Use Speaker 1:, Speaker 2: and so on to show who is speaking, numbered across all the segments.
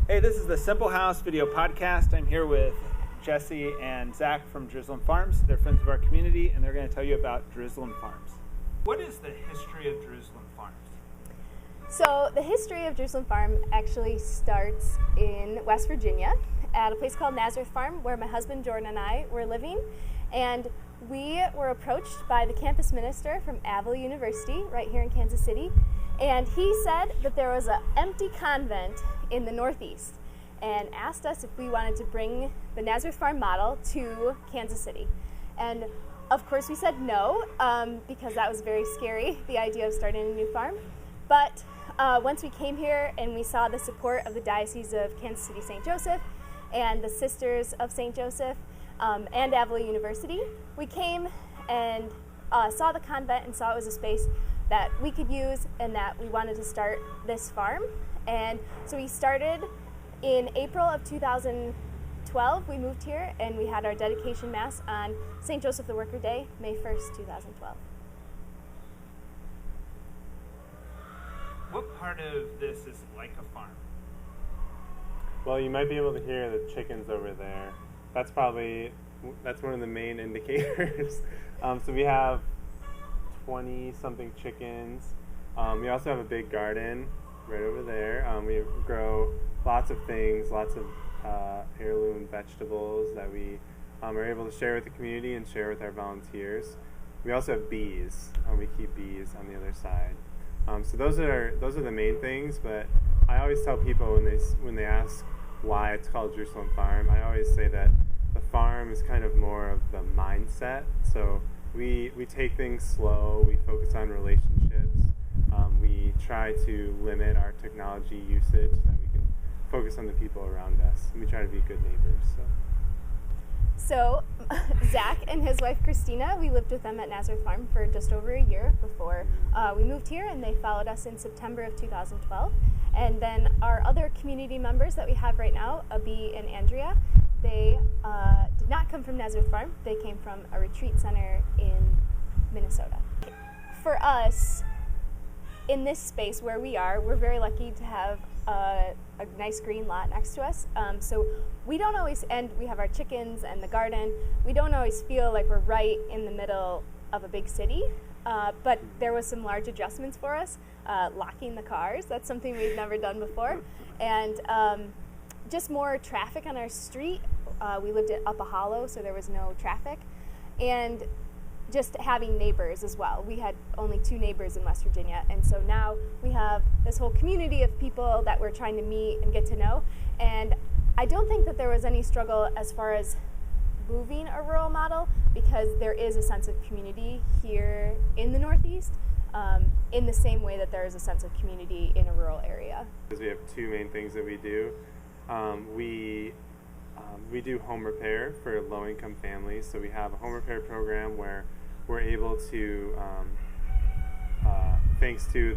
Speaker 1: Hey, this is the Simple House video podcast. I'm here with Jesse and Zack from Jerusalem Farms. They're friends of our community, and they're going to tell you about Jerusalem Farms. What is the history of Jerusalem Farms?
Speaker 2: So the history of Jerusalem Farm actually starts in West Virginia at a place called Nazareth Farm, where my husband Jordan and I were living. And we were approached by the campus minister from Avila University right here in Kansas City. And he said that there was an empty convent in the Northeast and asked us if we wanted to bring the Nazareth Farm model to Kansas City. And of course we said no, because that was very scary, the idea of starting a new farm. But once we came here and we saw the support of the Diocese of Kansas City St. Joseph and the Sisters of St. Joseph and Avila University, we came and saw the convent and saw it was a space that we could use and that we wanted to start this farm. And so we started in April of 2012. We moved here and we had our dedication mass on St. Joseph the Worker Day, May 1st, 2012.
Speaker 1: What part of this is like a farm?
Speaker 3: Well, you might be able to hear the chickens over there. That's one of the main indicators. So we have 20-something chickens. We also have a big garden right over there. We grow lots of things, lots of heirloom vegetables that we are able to share with the community and share with our volunteers. We also have bees. We keep bees on the other side. So those are the main things. But I always tell people when they ask why it's called Jerusalem Farm, I always say that the farm is kind of more of the mindset. So we take things slow. We focus on relationships. We try to limit our technology usage so that we can focus on the people around us. And we try to be good neighbors.
Speaker 2: So Zack and his wife Christina, we lived with them at Nazareth Farm for just over a year before we moved here, and they followed us in September of 2012. And then our other community members that we have right now, Abi and Andrea, they did not come from Nazareth Farm. They came from a retreat center in Minnesota. For us, in this space where we are, we're very lucky to have a nice green lot next to us. So we don't always, and we have our chickens and the garden, we don't always feel like we're right in the middle of a big city. But there was some large adjustments for us, locking the cars. That's something we've never done before. And just more traffic on our street. We lived up a hollow, so there was no traffic. And just having neighbors as well. We had only 2 neighbors in West Virginia, and so now we have this whole community of people that we're trying to meet and get to know. And I don't think that there was any struggle as far as moving a rural model, because there is a sense of community here in the Northeast, in the same way that there is a sense of community in a rural area.
Speaker 3: Because we have 2 main things that we do. We do home repair for low-income families. So we have a home repair program where we're able to, thanks to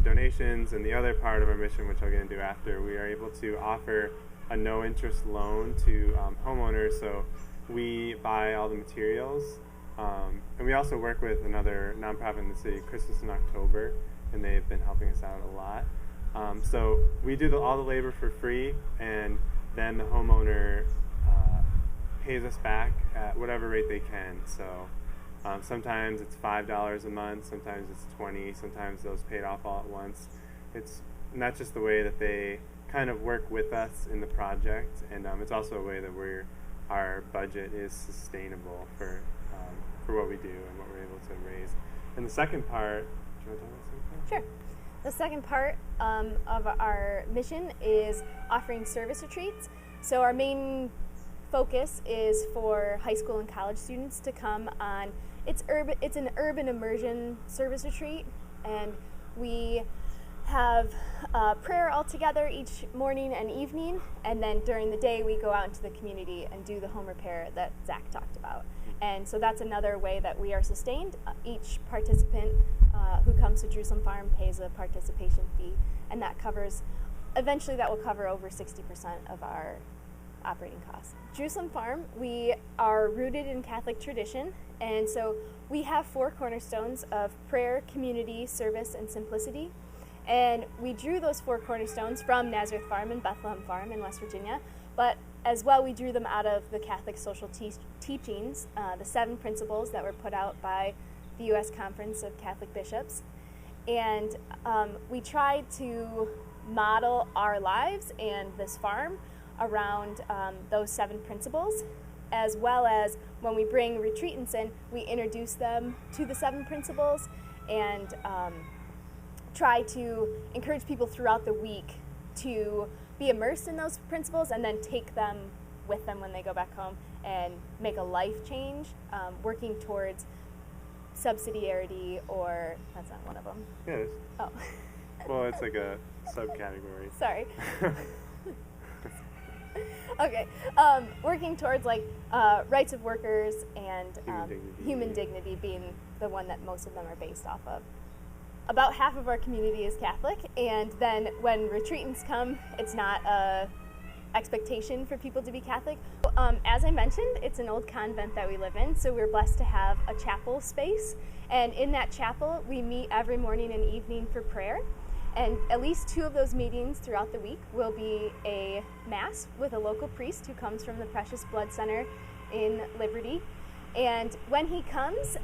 Speaker 3: donations and the other part of our mission, which I'll get into after, we are able to offer a no-interest loan to homeowners. So we buy all the materials, and we also work with another nonprofit in the city, Christmas in October, and they've been helping us out a lot. So we do all the labor for free, and then the homeowner pays us back at whatever rate they can. So sometimes it's $5 a month, sometimes it's $20, sometimes those paid off all at once. And that's just the way that they kind of work with us in the project, and it's also a way that our budget is sustainable for what we do and what we're able to raise. And the second part, do you want to talk about the second part?
Speaker 2: Sure. The second part of our mission is offering service retreats. So our main focus is for high school and college students to come on. It's an urban immersion service retreat, and we have prayer all together each morning and evening, and then during the day we go out into the community and do the home repair that Zack talked about. And so that's another way that we are sustained. Each participant who comes to Jerusalem Farm pays a participation fee, and that will cover over 60% of our operating costs. Jerusalem Farm, we are rooted in Catholic tradition, and so we have 4 cornerstones of prayer, community, service, and simplicity. And we drew those 4 cornerstones from Nazareth Farm and Bethlehem Farm in West Virginia, but as well we drew them out of the Catholic social teachings, the 7 principles that were put out by the U.S. Conference of Catholic Bishops. And we tried to model our lives and this farm around those 7 principles, as well as when we bring retreatants in, we introduce them to the 7 principles and try to encourage people throughout the week to be immersed in those principles and then take them with them when they go back home and make a life change, working towards subsidiarity, or that's not one of them.
Speaker 3: Yeah, it is.
Speaker 2: Oh.
Speaker 3: Well, it's like a subcategory.
Speaker 2: Sorry. Okay. Working towards like rights of workers and human dignity being the one that most of them are based off of. About half of our community is Catholic, and then when retreatants come, it's not a expectation for people to be Catholic. As I mentioned, it's an old convent that we live in, so we're blessed to have a chapel space. And in that chapel, we meet every morning and evening for prayer. And at least 2 of those meetings throughout the week will be a Mass with a local priest who comes from the Precious Blood Center in Liberty. And when he comes,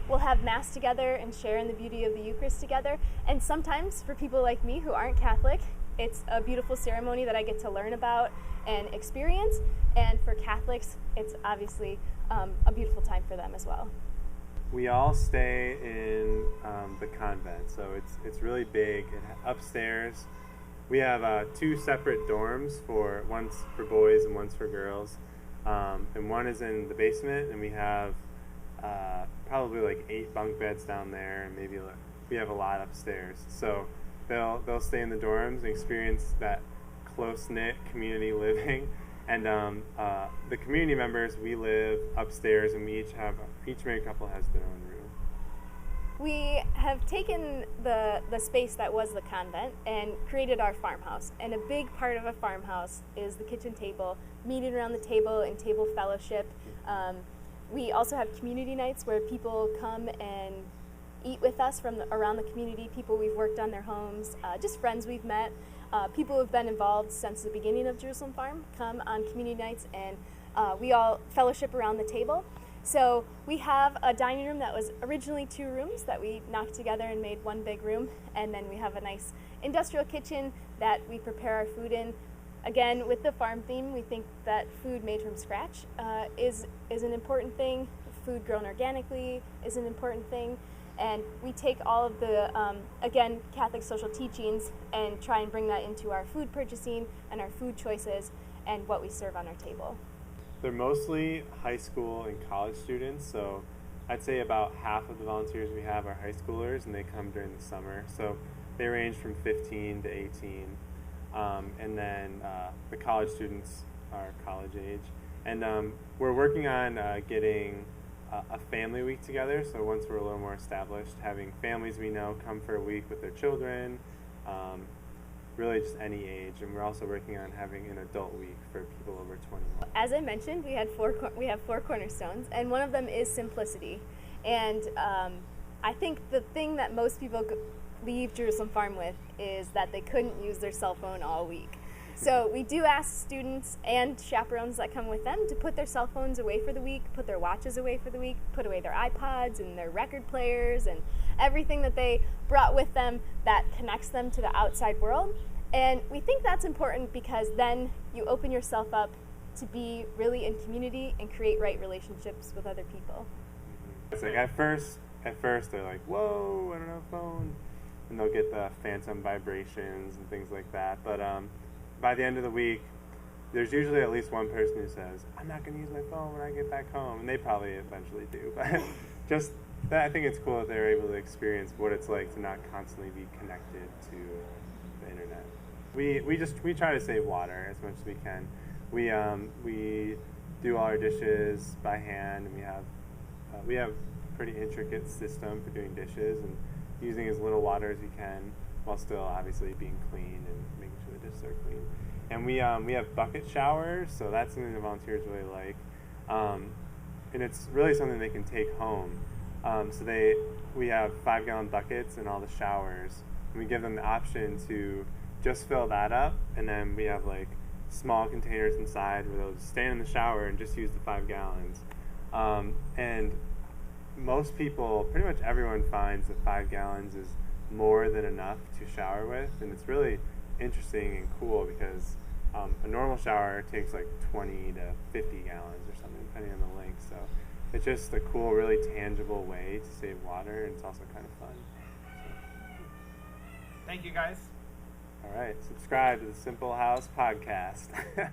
Speaker 2: we'll have Mass together and share in the beauty of the Eucharist together. And sometimes, for people like me who aren't Catholic, it's a beautiful ceremony that I get to learn about and experience. And for Catholics, it's obviously a beautiful time for them as well.
Speaker 3: We all stay in the convent, so it's really big. Upstairs, we have 2 separate dorms, one's for boys and one's for girls. And one is in the basement, and we have probably like 8 bunk beds down there, and maybe we have a lot upstairs. So they'll stay in the dorms and experience that close-knit community living. And the community members, we live upstairs, and each married couple has their own room.
Speaker 2: We have taken the space that was the convent and created our farmhouse. And a big part of a farmhouse is the kitchen table, meeting around the table and table fellowship. We also have community nights where people come and eat with us from around the community, people we've worked on their homes, just friends we've met. People who have been involved since the beginning of Jerusalem Farm come on community nights, and we all fellowship around the table. So we have a dining room that was originally 2 rooms that we knocked together and made one big room, and then we have a nice industrial kitchen that we prepare our food in. Again, with the farm theme, we think that food made from scratch is an important thing. Food grown organically is an important thing. And we take all of the, again, Catholic social teachings and try and bring that into our food purchasing and our food choices and what we serve on our table.
Speaker 3: They're mostly high school and college students, so I'd say about half of the volunteers we have are high schoolers, and they come during the summer. So they range from 15 to 18. And then the college students are college age. And we're working on getting a family week together, so once we're a little more established, having families we know come for a week with their children, really just any age. And we're also working on having an adult week for people over 21.
Speaker 2: As I mentioned, we have 4 cornerstones, and one of them is simplicity. And I think the thing that most people leave Jerusalem Farm with is that they couldn't use their cell phone all week. So we do ask students and chaperones that come with them to put their cell phones away for the week, put their watches away for the week, put away their iPods and their record players and everything that they brought with them that connects them to the outside world. And we think that's important because then you open yourself up to be really in community and create right relationships with other people.
Speaker 3: It's like at first they're like, whoa, I don't have a phone. And they'll get the phantom vibrations and things like that. But by the end of the week, there's usually at least one person who says, I'm not going to use my phone when I get back home. And they probably eventually do. But just that, I think it's cool that they're able to experience what it's like to not constantly be connected to the internet. We try to save water as much as we can. We do all our dishes by hand, and we have a pretty intricate system for doing dishes and using as little water as we can while still obviously being clean and making sure the dishes are clean. And we have bucket showers, so that's something the volunteers really like. And it's really something they can take home. So we have 5-gallon buckets in all the showers, And we give them the option to just fill that up, and then we have like small containers inside where they'll just stand in the shower and just use the 5 gallons. And most people, pretty much everyone, finds that 5 gallons is more than enough to shower with, and it's really interesting and cool because a normal shower takes like 20 to 50 gallons or something, depending on the length. So it's just a cool, really tangible way to save water, and it's also kind of fun. So.
Speaker 1: Thank you, guys.
Speaker 3: All right, subscribe to the Simple House Podcast.